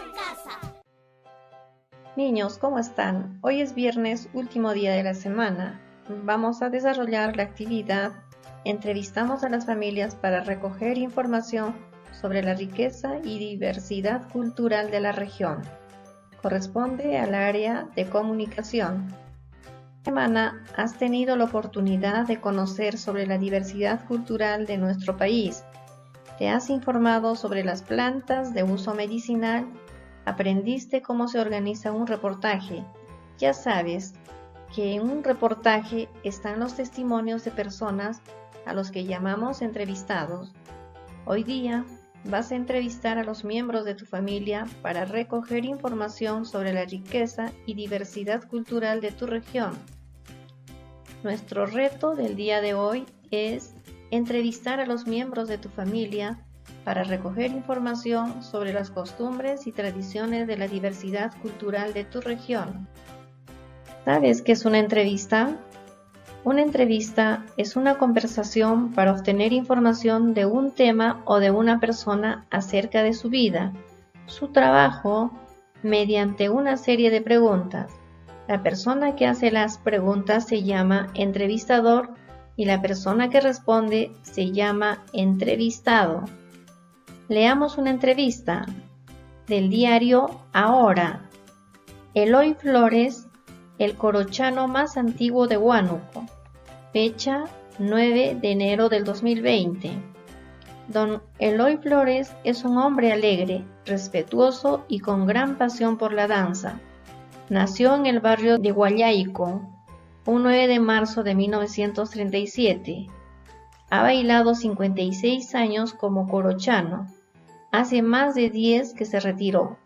en casa. Niños, ¿cómo están? Hoy es viernes, último día de la semana. Vamos a desarrollar la actividad Entrevistamos a las familias para recoger información sobre la riqueza y diversidad cultural de la región. Corresponde al área de comunicación. Esta semana has tenido la oportunidad de conocer sobre la diversidad cultural de nuestro país. Te has informado sobre las plantas de uso medicinal. Aprendiste cómo se organiza un reportaje. Ya sabes que en un reportaje están los testimonios de personas a los que llamamos entrevistados. Hoy día vas a entrevistar a los miembros de tu familia para recoger información sobre la riqueza y diversidad cultural de tu región. Nuestro reto del día de hoy es entrevistar a los miembros de tu familia para recoger información sobre las costumbres y tradiciones de la diversidad cultural de tu región. ¿Sabes qué es una entrevista? Una entrevista es una conversación para obtener información de un tema o de una persona acerca de su vida, su trabajo, mediante una serie de preguntas. La persona que hace las preguntas se llama entrevistador y la persona que responde se llama entrevistado. Leamos una entrevista del diario Ahora. Eloy Flores, el corochano más antiguo de Huánuco. Fecha 9 de enero del 2020. Don Eloy Flores es un hombre alegre, respetuoso y con gran pasión por la danza. Nació en el barrio de Huallayco, un 9 de marzo de 1937. Ha bailado 56 años como corochano. Hace más de 10 que se retiró.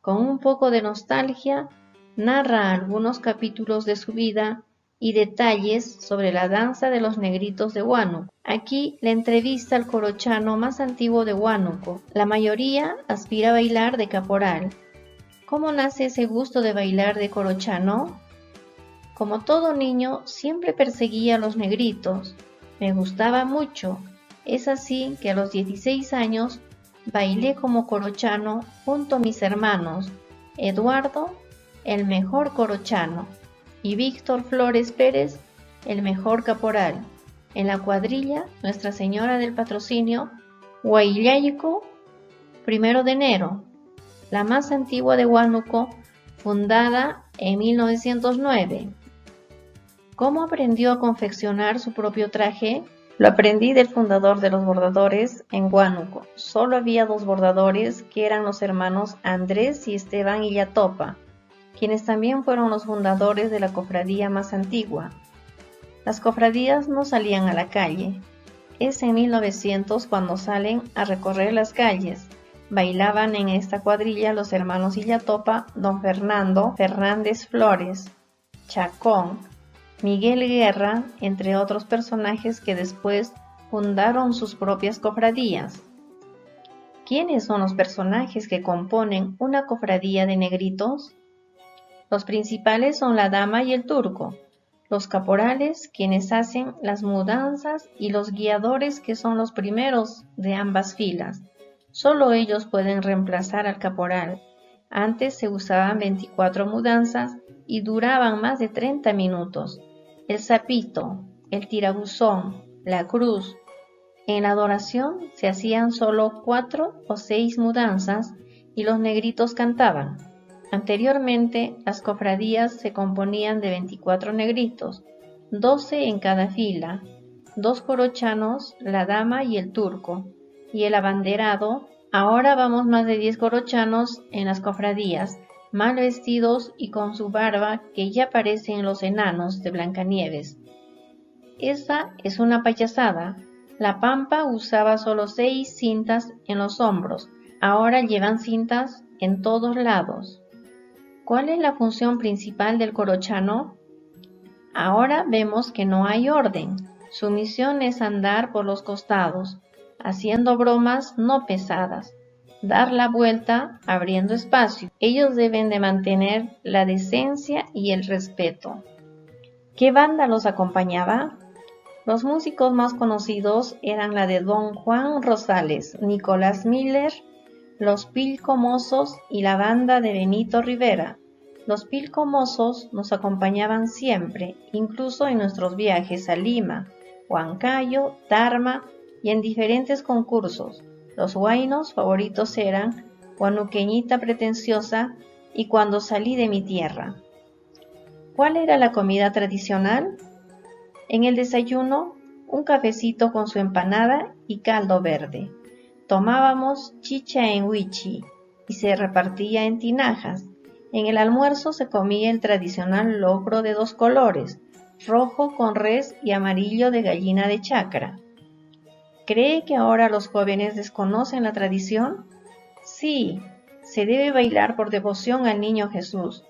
Con un poco de nostalgia, narra algunos capítulos de su vida y detalles sobre la danza de los negritos de Huánuco. Aquí la entrevista al corochano más antiguo de Huánuco. La mayoría aspira a bailar de caporal. ¿Cómo nace ese gusto de bailar de corochano? Como todo niño, siempre perseguía a los negritos. Me gustaba mucho. Es así que a los 16 años bailé como corochano junto a mis hermanos Eduardo, el mejor corochano, y Víctor Flores Pérez, el mejor caporal, en la cuadrilla Nuestra Señora del Patrocinio, Huallayco, 1 de enero, la más antigua de Huánuco, fundada en 1909. ¿Cómo aprendió a confeccionar su propio traje? Lo aprendí del fundador de los bordadores en Huánuco. Solo había 2 bordadores, que eran los hermanos Andrés y Esteban Illatopa, quienes también fueron los fundadores de la cofradía más antigua. Las cofradías no salían a la calle. Es en 1900 cuando salen a recorrer las calles. Bailaban en esta cuadrilla los hermanos Illatopa, don Fernando Fernández Flores, Chacón, Miguel Guerra, entre otros personajes que después fundaron sus propias cofradías. ¿Quiénes son los personajes que componen una cofradía de negritos? Los principales son la dama y el turco, los caporales, quienes hacen las mudanzas, y los guiadores, que son los primeros de ambas filas. Solo ellos pueden reemplazar al caporal. Antes se usaban 24 mudanzas y duraban más de 30 minutos. El sapito, el tirabuzón, la cruz. En la adoración se hacían solo 4 o 6 mudanzas y los negritos cantaban. Anteriormente, las cofradías se componían de 24 negritos, 12 en cada fila, 2 corochanos, la dama y el turco, y el abanderado. Ahora vamos más de 10 corochanos en las cofradías, mal vestidos y con su barba que ya parecen los enanos de Blancanieves. Esa es una payasada. La Pampa usaba solo 6 cintas en los hombros, ahora llevan cintas en todos lados. ¿Cuál es la función principal del corochano? Ahora vemos que no hay orden. Su misión es andar por los costados, haciendo bromas no pesadas, dar la vuelta abriendo espacio. Ellos deben de mantener la decencia y el respeto. ¿Qué banda los acompañaba? Los músicos más conocidos eran la de don Juan Rosales, Nicolás Miller, Los Pilcomosos y la banda de Benito Rivera. Los Pilcomosos nos acompañaban siempre, incluso en nuestros viajes a Lima, Huancayo, Tarma y en diferentes concursos. Los huaynos favoritos eran Huanuqueñita Pretenciosa y Cuando salí de mi tierra. ¿Cuál era la comida tradicional? En el desayuno, un cafecito con su empanada y caldo verde. Tomábamos chicha en huichi y se repartía en tinajas. En el almuerzo se comía el tradicional locro de 2 colores, rojo con res y amarillo de gallina de chacra. ¿Cree que ahora los jóvenes desconocen la tradición? Sí, se debe bailar por devoción al Niño Jesús.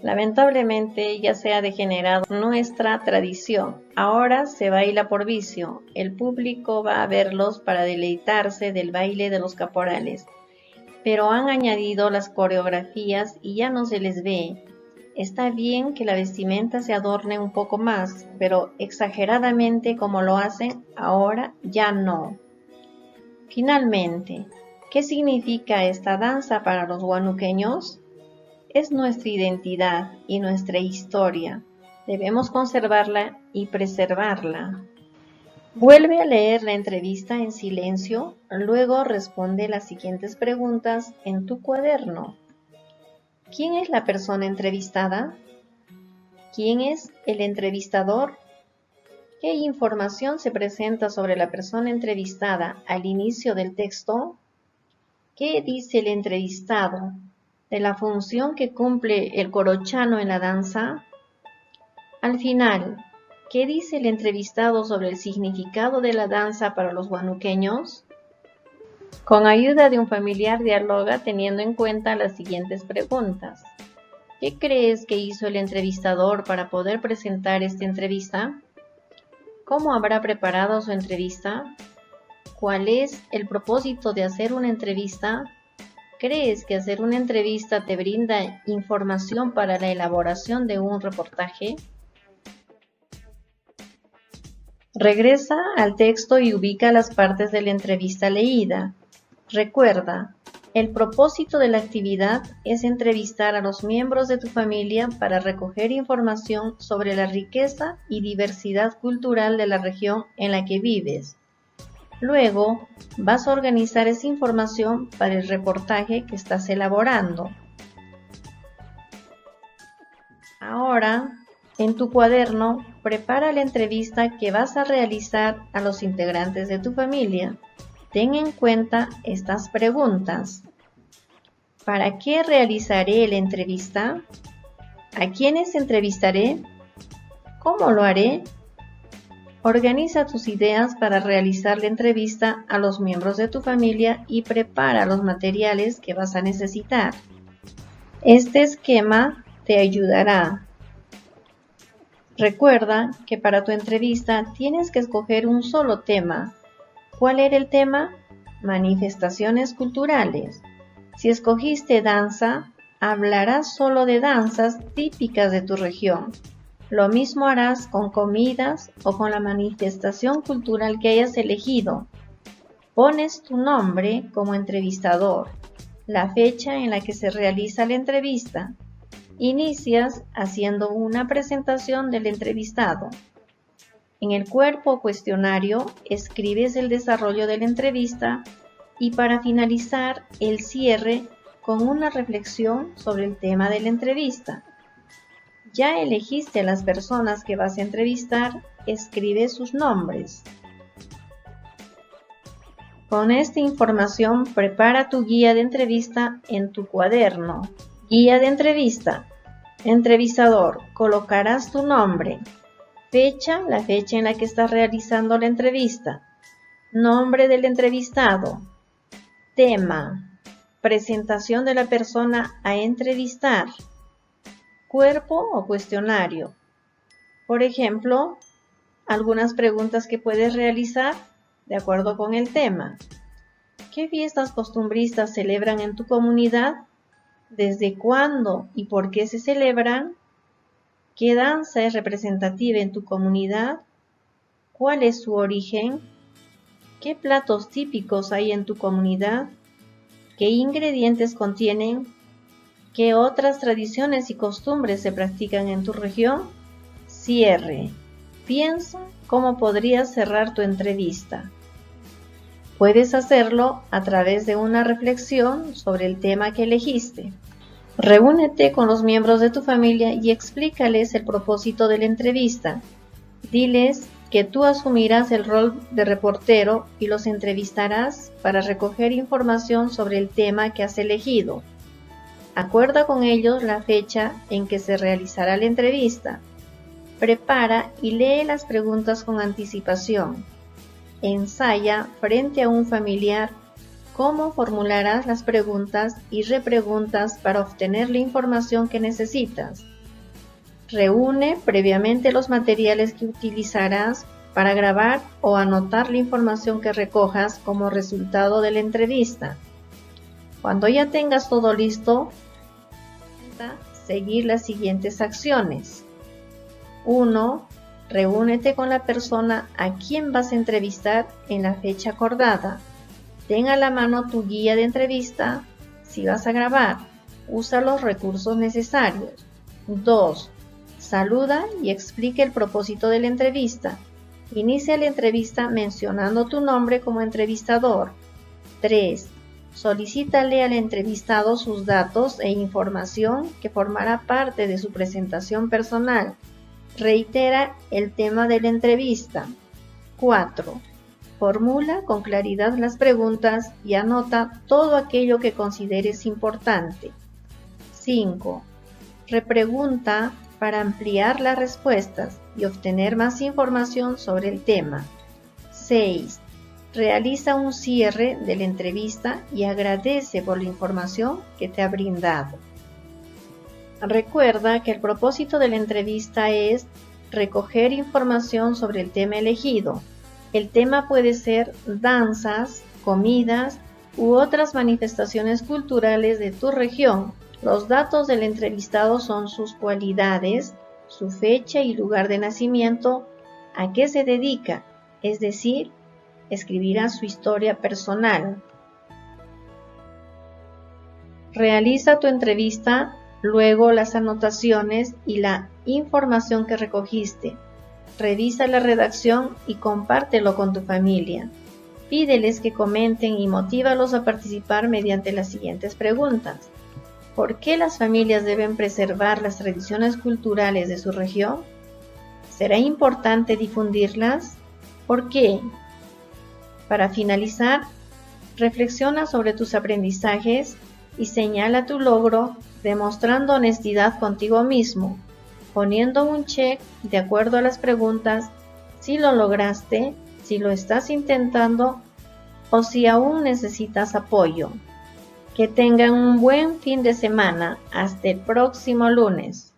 Lamentablemente ya se ha degenerado nuestra tradición. Ahora se baila por vicio. El público va a verlos para deleitarse del baile de los caporales. Pero han añadido las coreografías y ya no se les ve. Está bien que la vestimenta se adorne un poco más, pero exageradamente como lo hacen ahora ya no. Finalmente, ¿qué significa esta danza para los huanuqueños? Es nuestra identidad y nuestra historia. Debemos conservarla y preservarla. Vuelve a leer la entrevista en silencio, luego responde las siguientes preguntas en tu cuaderno. ¿Quién es la persona entrevistada? ¿Quién es el entrevistador? ¿Qué información se presenta sobre la persona entrevistada al inicio del texto? ¿Qué dice el entrevistado de la función que cumple el corochano en la danza? Al final, ¿qué dice el entrevistado sobre el significado de la danza para los huanuqueños? Con ayuda de un familiar dialoga teniendo en cuenta las siguientes preguntas. ¿Qué crees que hizo el entrevistador para poder presentar esta entrevista? ¿Cómo habrá preparado su entrevista? ¿Cuál es el propósito de hacer una entrevista? ¿Crees que hacer una entrevista te brinda información para la elaboración de un reportaje? Regresa al texto y ubica las partes de la entrevista leída. Recuerda, el propósito de la actividad es entrevistar a los miembros de tu familia para recoger información sobre la riqueza y diversidad cultural de la región en la que vives. Luego, vas a organizar esa información para el reportaje que estás elaborando. Ahora, en tu cuaderno, prepara la entrevista que vas a realizar a los integrantes de tu familia. Ten en cuenta estas preguntas. ¿Para qué realizaré la entrevista? ¿A quiénes entrevistaré? ¿Cómo lo haré? Organiza tus ideas para realizar la entrevista a los miembros de tu familia y prepara los materiales que vas a necesitar. Este esquema te ayudará. Recuerda que para tu entrevista tienes que escoger un solo tema. ¿Cuál era el tema? Manifestaciones culturales. Si escogiste danza, hablarás solo de danzas típicas de tu región. Lo mismo harás con comidas o con la manifestación cultural que hayas elegido. Pones tu nombre como entrevistador, la fecha en la que se realiza la entrevista. Inicias haciendo una presentación del entrevistado. En el cuerpo o cuestionario escribes el desarrollo de la entrevista y para finalizar el cierre con una reflexión sobre el tema de la entrevista. Ya elegiste a las personas que vas a entrevistar, escribe sus nombres. Con esta información prepara tu guía de entrevista en tu cuaderno. Guía de entrevista. Entrevistador, colocarás tu nombre. Fecha, la fecha en la que estás realizando la entrevista. Nombre del entrevistado. Tema. Presentación de la persona a entrevistar. Cuerpo o cuestionario. Por ejemplo, algunas preguntas que puedes realizar de acuerdo con el tema. ¿Qué fiestas costumbristas celebran en tu comunidad? ¿Desde cuándo y por qué se celebran? ¿Qué danza es representativa en tu comunidad? ¿Cuál es su origen? ¿Qué platos típicos hay en tu comunidad? ¿Qué ingredientes contienen? ¿Qué otras tradiciones y costumbres se practican en tu región? Cierre. Piensa cómo podrías cerrar tu entrevista. Puedes hacerlo a través de una reflexión sobre el tema que elegiste. Reúnete con los miembros de tu familia y explícales el propósito de la entrevista. Diles que tú asumirás el rol de reportero y los entrevistarás para recoger información sobre el tema que has elegido. Acuerda con ellos la fecha en que se realizará la entrevista. Prepara y lee las preguntas con anticipación. Ensaya frente a un familiar cómo formularás las preguntas y repreguntas para obtener la información que necesitas. Reúne previamente los materiales que utilizarás para grabar o anotar la información que recojas como resultado de la entrevista. Cuando ya tengas todo listo, seguir las siguientes acciones. 1. Reúnete con la persona a quien vas a entrevistar en la fecha acordada. Ten a la mano tu guía de entrevista. Si vas a grabar, usa los recursos necesarios. 2. Saluda y explica el propósito de la entrevista. Inicia la entrevista mencionando tu nombre como entrevistador. 3. Solicítale al entrevistado sus datos e información que formará parte de su presentación personal. Reitera el tema de la entrevista. 4. Formula con claridad las preguntas y anota todo aquello que consideres importante. 5. Repregunta para ampliar las respuestas y obtener más información sobre el tema. 6. Realiza un cierre de la entrevista y agradece por la información que te ha brindado. Recuerda que el propósito de la entrevista es recoger información sobre el tema elegido. El tema puede ser danzas, comidas u otras manifestaciones culturales de tu región. Los datos del entrevistado son sus cualidades, su fecha y lugar de nacimiento, a qué se dedica, es decir, escribirá su historia personal. Realiza tu entrevista, luego las anotaciones y la información que recogiste. Revisa la redacción y compártelo con tu familia. Pídeles que comenten y motívalos a participar mediante las siguientes preguntas. ¿Por qué las familias deben preservar las tradiciones culturales de su región? ¿Será importante difundirlas? ¿Por qué? Para finalizar, reflexiona sobre tus aprendizajes y señala tu logro demostrando honestidad contigo mismo, poniendo un check de acuerdo a las preguntas si lo lograste, si lo estás intentando o si aún necesitas apoyo. Que tengan un buen fin de semana. Hasta el próximo lunes.